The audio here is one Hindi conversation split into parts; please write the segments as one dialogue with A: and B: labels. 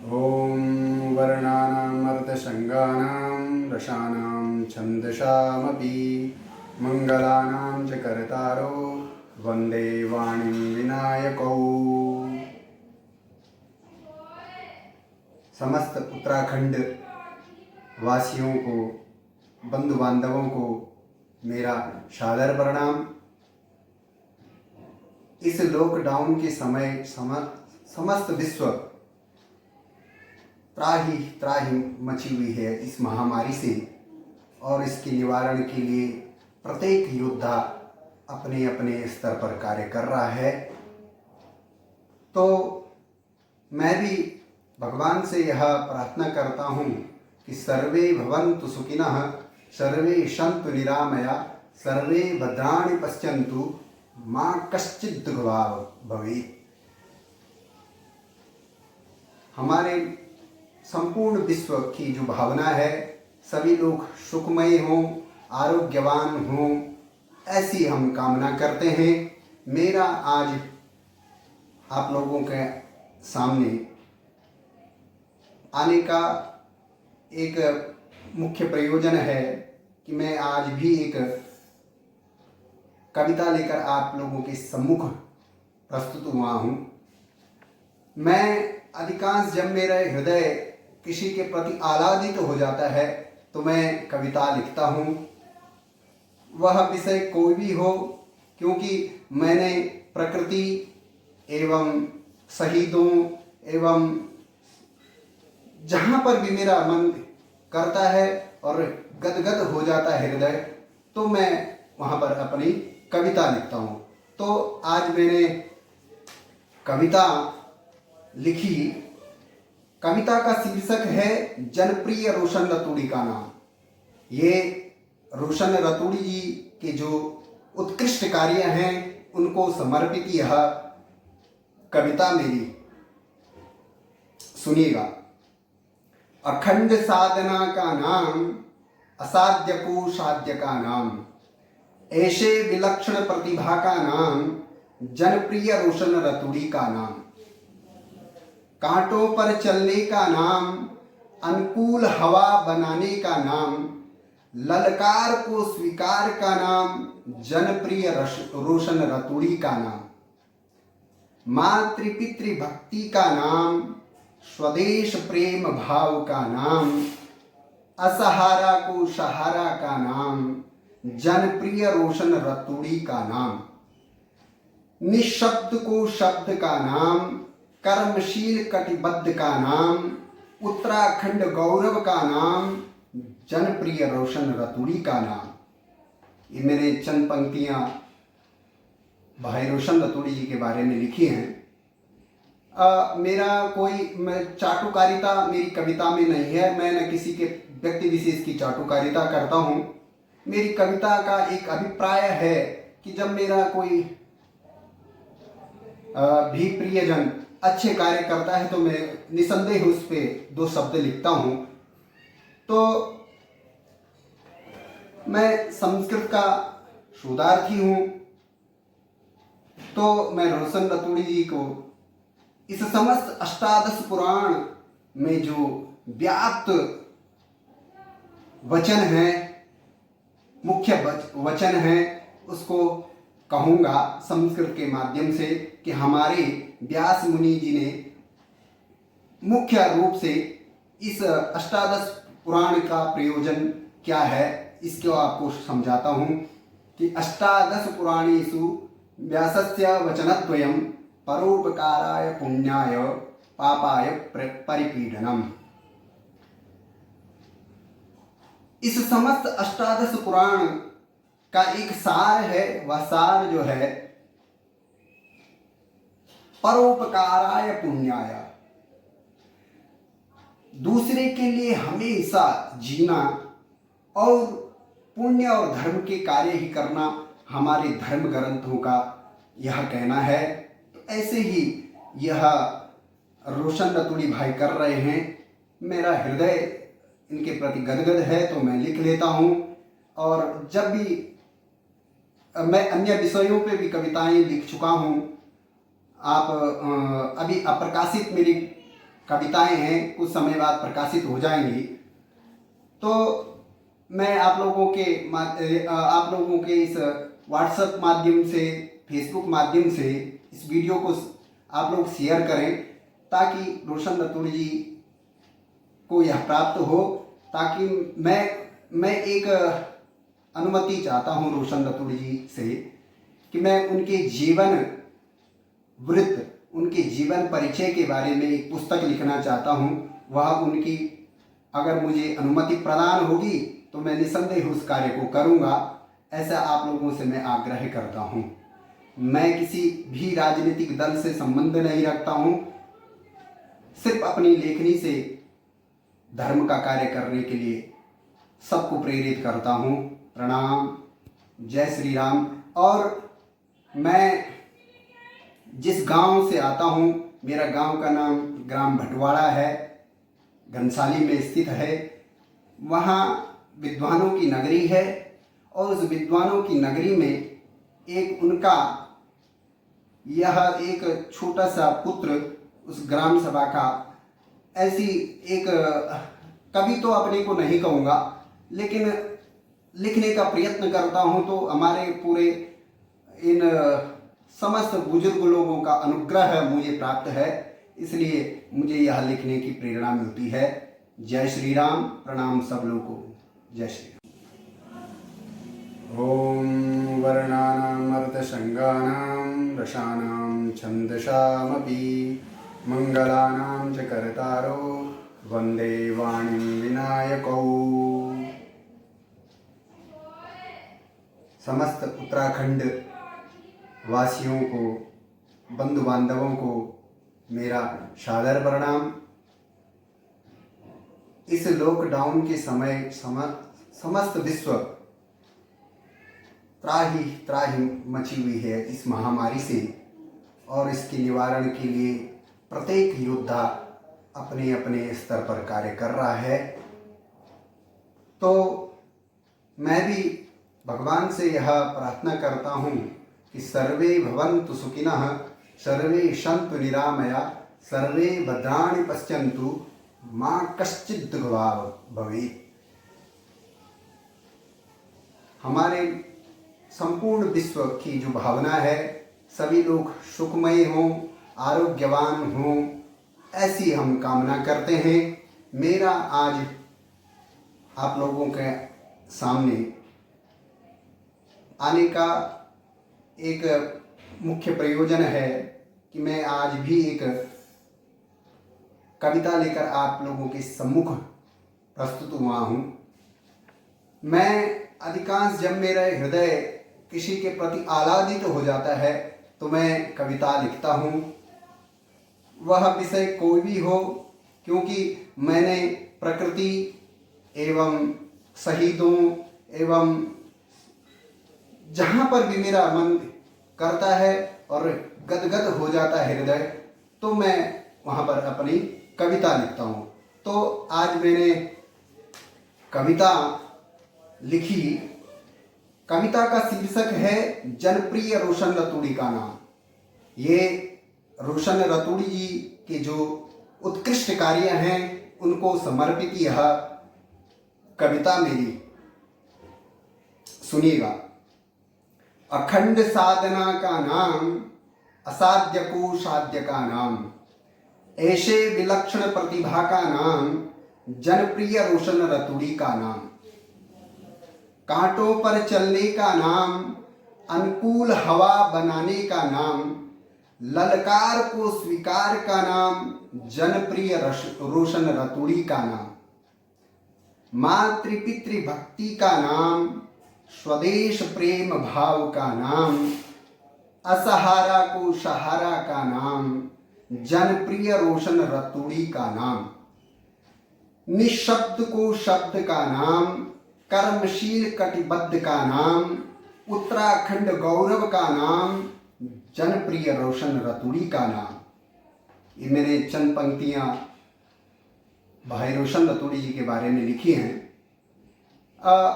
A: ॐ वर्णानामर्धशङ्गानां रसानां छन्दसामपि मङ्गलानां च कर्तारो वन्दे वाणीं विनायकौ। समस्त उत्तराखंड वासियों को, बंधु बांधवों को मेरा सादर प्रणाम। इस लॉकडाउन के समय समस्त विश्व त्राही त्राही मची हुई है इस महामारी से, और इसके निवारण के लिए प्रत्येक योद्धा अपने अपने स्तर पर कार्य कर रहा है। तो मैं भी भगवान से यह प्रार्थना करता हूँ कि सर्वे भवन्तु सुखिनः, सर्वे सन्तु निरामया, सर्वे भद्राणि पश्यन्तु, मा कश्चित् दुर्भाग् भवेत्। हमारे संपूर्ण विश्व की जो भावना है, सभी लोग सुखमय हों, आरोग्यवान हों, ऐसी हम कामना करते हैं। मेरा आज आप लोगों के सामने आने का एक मुख्य प्रयोजन है कि मैं आज भी एक कविता लेकर आप लोगों के सम्मुख प्रस्तुत हुआ हूँ। मैं अधिकांश जब मेरा हृदय किसी के प्रति आह्लादित हो जाता है तो मैं कविता लिखता हूँ, वह विषय कोई भी हो, क्योंकि मैंने प्रकृति एवं शहीदों एवं जहाँ पर भी मेरा मन करता है और गदगद हो जाता है हृदय, तो मैं वहाँ पर अपनी कविता लिखता हूँ। तो आज मैंने कविता लिखी। कविता का शीर्षक है जनप्रिय रोशन रतूड़ी का नाम। ये रोशन रतूड़ी जी के जो उत्कृष्ट कार्य हैं उनको समर्पित यह कविता मेरी। सुनिएगा। अखंड साधना का नाम, असाध्य को साध्य का नाम, ऐसे विलक्षण प्रतिभा का नाम, जनप्रिय रोशन रतूड़ी का नाम। कांटों पर चलने का नाम, अनुकूल हवा बनाने का नाम, ललकार को स्वीकार का नाम, जनप्रिय रोशन रतूड़ी का नाम। मातृपितृ भक्ति का नाम, स्वदेश प्रेम भाव का नाम, असहारा को सहारा का नाम, जनप्रिय रोशन रतूड़ी का नाम। निशब्द को शब्द का नाम, कर्मशील कटिबद्ध का नाम, उत्तराखंड गौरव का नाम, जनप्रिय रोशन रतूड़ी का नाम। ये मैंने चंद पंक्तियां भाई रोशन रतूड़ी जी के बारे में लिखी हैं। मेरा मैं चाटुकारिता मेरी कविता में नहीं है। मैं न किसी के व्यक्ति विशेष की चाटुकारिता करता हूँ। मेरी कविता का एक अभिप्राय है कि जब मेरा कोई भी प्रियजन अच्छे कार्य करता है तो मैं निसंदेह उस पे दो शब्द लिखता हूँ। तो मैं संस्कृत का शोधार्थी हूँ, तो मैं रोशन रतूड़ी जी को इस समस्त अष्टादश पुराण में जो व्याप्त वचन है, मुख्य वचन है, उसको कहूँगा संस्कृत के माध्यम से कि हमारे व्यास मुनि जी ने मुख्य रूप से इस अष्टादश पुराण का प्रयोजन क्या है, इसको आपको समझाता हूँ कि अष्टादश पुराणेषु व्यासस्य वचनद्वयं परोपकाराय पुण्याय पापाय परिपीडनम। इस समस्त अष्टादश पुराण का एक सार है। वह सार जो है परोपकाराय पुण्याय, दूसरे के लिए हमेशा जीना और पुण्य और धर्म के कार्य ही करना हमारे धर्म ग्रंथों का यह कहना है। तो ऐसे ही यह रोशन रतूड़ी भाई कर रहे हैं। मेरा हृदय इनके प्रति गदगद है तो मैं लिख लेता हूँ। और जब भी मैं अन्य विषयों पे भी कविताएं लिख चुका हूँ। आप अभी अप्रकाशित मेरी कविताएं हैं, कुछ समय बाद प्रकाशित हो जाएंगी। तो मैं आप लोगों के इस व्हाट्सएप माध्यम से, फेसबुक माध्यम से इस वीडियो को आप लोग शेयर करें, ताकि रोशन रतूड़ी जी को यह प्राप्त हो, ताकि मैं एक अनुमति चाहता हूं रोशन रतूड़ी जी से कि मैं उनके जीवन वृत्त, उनके जीवन परिचय के बारे में एक पुस्तक लिखना चाहता हूं। वह उनकी अगर मुझे अनुमति प्रदान होगी तो मैं निसंदेह उस कार्य को करूंगा। ऐसा आप लोगों से मैं आग्रह करता हूं। मैं किसी भी राजनीतिक दल से संबंध नहीं रखता हूं, सिर्फ अपनी लेखनी से धर्म का कार्य करने के लिए सबको प्रेरित करता हूं। प्रणाम, जय श्री राम। और मैं जिस गांव से आता हूं, मेरा गांव का नाम ग्राम भटवाड़ा है, घनसाली में स्थित है। वहाँ विद्वानों की नगरी है और उस विद्वानों की नगरी में एक उनका यह एक छोटा सा पुत्र उस ग्राम सभा का ऐसी एक, कभी तो अपने को नहीं कहूँगा, लेकिन लिखने का प्रयत्न करता हूँ तो हमारे पूरे इन समस्त बुजुर्ग लोगों का अनुग्रह मुझे प्राप्त है, इसलिए मुझे यह लिखने की प्रेरणा मिलती है। जय श्री राम। प्रणाम सब लोगों को। जय श्री राम। ओम वर्णानां अर्धशृंगानां रसानां छंदसामपि मंगलानां च कर्तारो वंदे वाणीं विनायकौ। समस्त उत्तराखंड वासियों को, बंधु बांधवों को मेरा सादर प्रणाम। इस लॉकडाउन के समय समस्त विश्व त्राही मची हुई है इस महामारी से, और इसके निवारण के लिए प्रत्येक योद्धा अपने अपने स्तर पर कार्य कर रहा है। तो मैं भी भगवान से यह प्रार्थना करता हूँ कि सर्वे भवन्तु सुखिनः, सर्वे सन्तु निरामया, सर्वे भद्राणि पश्यन्तु मां कश्चित् दुर्भाग् भवेत्। हमारे संपूर्ण विश्व की जो भावना है, सभी लोग सुखमय हों, आरोग्यवान हों, ऐसी हम कामना करते हैं। मेरा आज आप लोगों के सामने आने का एक मुख्य प्रयोजन है कि मैं आज भी एक कविता लेकर आप लोगों के सम्मुख प्रस्तुत हुआ हूँ। मैं अधिकांश जब मेरा हृदय किसी के प्रति आह्लादित हो जाता है तो मैं कविता लिखता हूँ, वह विषय कोई भी हो, क्योंकि मैंने प्रकृति एवं शहीदों एवं जहाँ पर भी मेरा मन करता है और गदगद हो जाता है हृदय, तो मैं वहाँ पर अपनी कविता लिखता हूँ। तो आज मैंने कविता लिखी। कविता का शीर्षक है जनप्रिय रोशन रतूड़ी का नाम। ये रोशन रतूड़ी जी के जो उत्कृष्ट कार्य हैं उनको समर्पित यह कविता मेरी। सुनिएगा। अखंड साधना का नाम, असाध्य को साध्य का नाम, ऐसे विलक्षण प्रतिभा का नाम, जनप्रिय रोशन रतूड़ी का नाम। कांटों पर चलने का नाम, अनुकूल हवा बनाने का नाम, ललकार को स्वीकार का नाम, जनप्रिय रोशन रतूड़ी का नाम। मातृपितृ भक्ति का नाम, स्वदेश प्रेम भाव का नाम, असहारा को सहारा का नाम, जनप्रिय रोशन रतूड़ी का नाम। निशब्द को शब्द का नाम, कर्मशील कटिबद्ध का नाम, उत्तराखंड गौरव का नाम, जनप्रिय रोशन रतूड़ी का नाम। ये मेरे चंद पंक्तियां भाई रोशन रतूड़ी जी के बारे में लिखी हैं।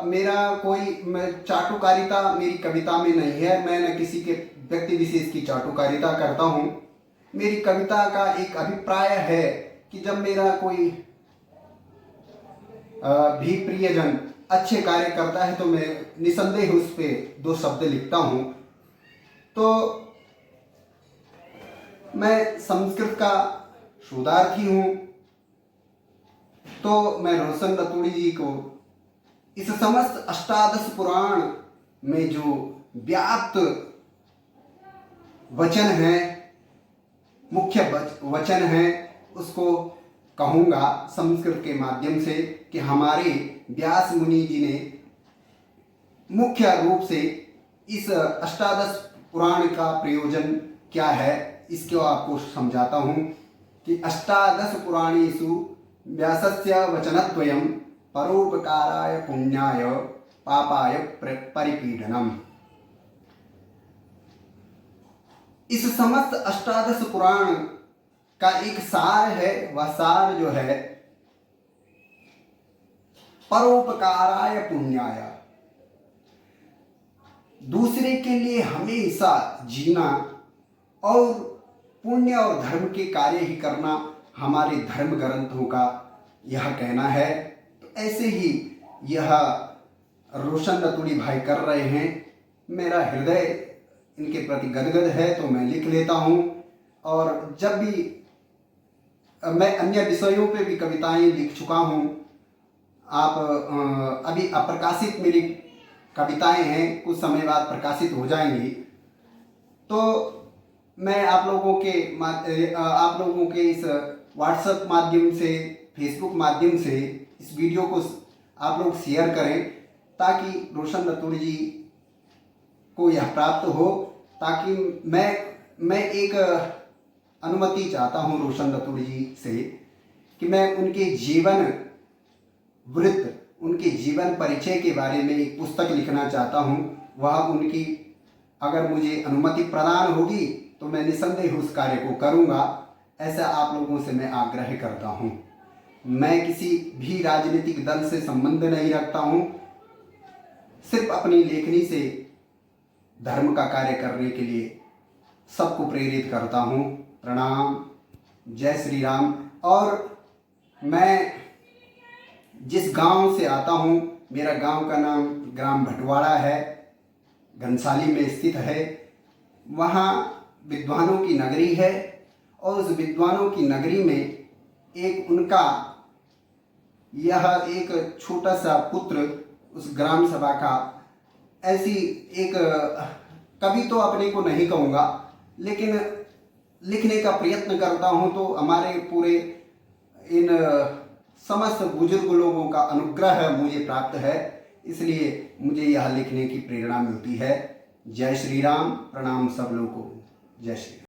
A: मेरा कोई चाटुकारिता मेरी कविता में नहीं है। मैं न किसी के व्यक्ति विशेष की चाटुकारिता करता हूँ। मेरी कविता का एक अभिप्राय है कि जब मेरा कोई भी प्रियजन अच्छे कार्य करता है तो मैं निसंदेह उस पर 2 शब्द लिखता हूँ। तो मैं संस्कृत का शोधार्थी हूँ, तो मैं रोशन रतूड़ी जी को इस समस्त अष्टादश पुराण में जो व्याप्त वचन है, मुख्य वचन है, उसको कहूँगा संस्कृत के माध्यम से कि हमारे व्यास मुनि जी ने मुख्य रूप से इस अष्टादश पुराण का प्रयोजन क्या है, इसको आपको समझाता हूँ कि अष्टादश पुराणेषु व्यासस्य वचनद्वयं परोपकाराय पुण्याय पापाय परिपीडनम। इस समस्त अष्टादश पुराण का एक सार है, वह सार जो है परोपकाराय पुण्याय, दूसरे के लिए हमेशा जीना और पुण्य और धर्म के कार्य ही करना हमारे धर्म ग्रंथों का यह कहना है। तो ऐसे ही यह रोशन रतूड़ी भाई कर रहे हैं। मेरा हृदय इनके प्रति गदगद है तो मैं लिख लेता हूँ। और जब भी मैं अन्य विषयों पे भी कविताएं लिख चुका हूँ। आप अभी अप्रकाशित मेरी कविताएं हैं, कुछ समय बाद प्रकाशित हो जाएंगी। तो मैं आप लोगों के इस व्हाट्सएप माध्यम से, फेसबुक माध्यम से इस वीडियो को आप लोग शेयर करें ताकि रोशन रतूड़ी जी को यह प्राप्त हो, ताकि मैं एक अनुमति चाहता हूँ रोशन रतूड़ी जी से कि मैं उनके जीवन वृत्त, उनके जीवन परिचय के बारे में एक पुस्तक लिखना चाहता हूँ। वह उनकी अगर मुझे अनुमति प्रदान होगी तो मैं निसंदेह उस कार्य को करूँगा। ऐसा आप लोगों से मैं आग्रह करता हूँ। मैं किसी भी राजनीतिक दल से संबंध नहीं रखता हूँ, सिर्फ अपनी लेखनी से धर्म का कार्य करने के लिए सबको प्रेरित करता हूँ। प्रणाम, जय श्री राम। और मैं जिस गांव से आता हूँ, मेरा गांव का नाम ग्राम भटवाड़ा है, घनसाली में स्थित है। वहाँ विद्वानों की नगरी है और उस विद्वानों की नगरी में एक उनका यह एक छोटा सा पुत्र उस ग्राम सभा का ऐसी एक कवि तो अपने को नहीं कहूँगा, लेकिन लिखने का प्रयत्न करता हूँ। तो हमारे पूरे इन समस्त बुजुर्ग लोगों का अनुग्रह मुझे प्राप्त है, इसलिए मुझे यह लिखने की प्रेरणा मिलती है। जय श्री राम। प्रणाम सब लोगों को। जय श्री राम।